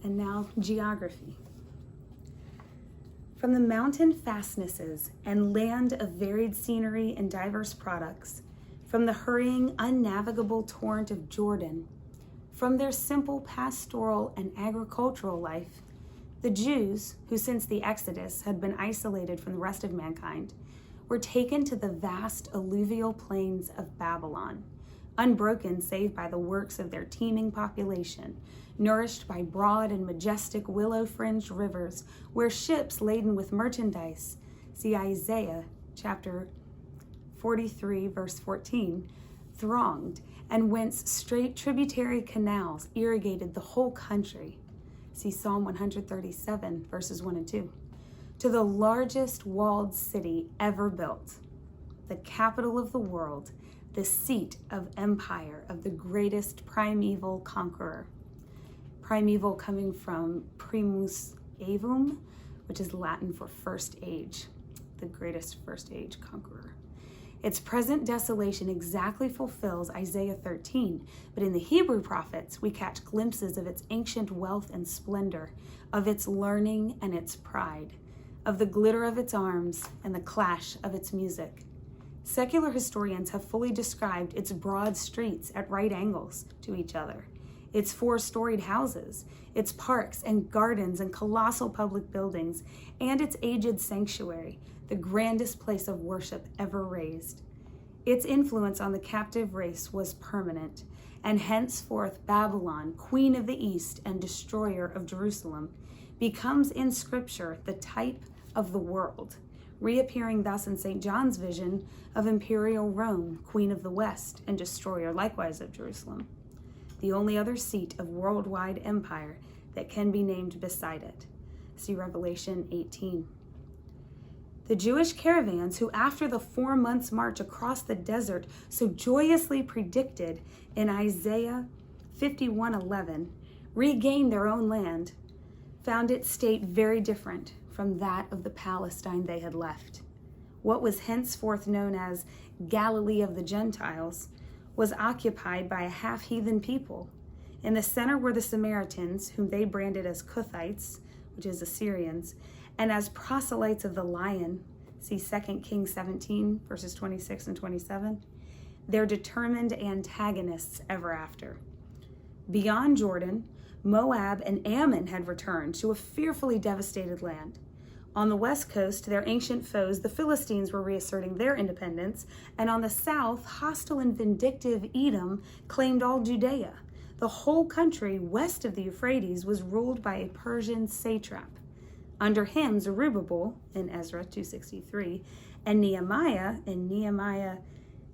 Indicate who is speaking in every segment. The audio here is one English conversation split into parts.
Speaker 1: And now geography. From the mountain fastnesses and land of varied scenery and diverse products, from the hurrying, unnavigable torrent of Jordan, from their simple pastoral and agricultural life, the Jews, who since the Exodus had been isolated from the rest of mankind, were taken to the vast alluvial plains of Babylon, unbroken save by the works of their teeming population, nourished by broad and majestic willow-fringed rivers, where ships laden with merchandise, see Isaiah chapter 43, verse 14, thronged, and whence straight tributary canals irrigated the whole country, see Psalm 137, verses 1 and 2, to the largest walled city ever built, the capital of the world, the seat of empire of the greatest primeval conqueror. Primeval coming from primus aevum, which is Latin for first age, the greatest first age conqueror. Its present desolation exactly fulfills Isaiah 13, but in the Hebrew prophets, we catch glimpses of its ancient wealth and splendor, of its learning and its pride, of the glitter of its arms and the clash of its music. Secular historians have fully described its broad streets at right angles to each other, its four-storied houses, its parks and gardens and colossal public buildings, and its aged sanctuary, the grandest place of worship ever raised. Its influence on the captive race was permanent, and henceforth Babylon, queen of the east and destroyer of Jerusalem, becomes in Scripture the type of the world, reappearing thus in St. John's vision of imperial Rome, queen of the west and destroyer likewise of Jerusalem, the only other seat of worldwide empire that can be named beside it. See Revelation 18. The Jewish caravans who, after the 4 months' march across the desert, so joyously predicted in Isaiah 51:11, regained their own land, found its state very different from that of the Palestine they had left. What was henceforth known as Galilee of the Gentiles was occupied by a half-heathen people. In the center were the Samaritans, whom they branded as Cuthites, which is Assyrians, and as proselytes of the lion, see 2 Kings 17, verses 26 and 27, their determined antagonists ever after. Beyond Jordan, Moab and Ammon had returned to a fearfully devastated land. On the west coast, their ancient foes, the Philistines, were reasserting their independence, and on the south, hostile and vindictive Edom claimed all Judea. The whole country west of the Euphrates was ruled by a Persian satrap. Under him, Zerubbabel, in Ezra 2:63, and Nehemiah, in Nehemiah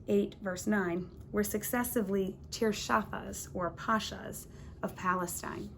Speaker 1: 8, verse 9, were successively Tirshafas, or Pashas, of Palestine.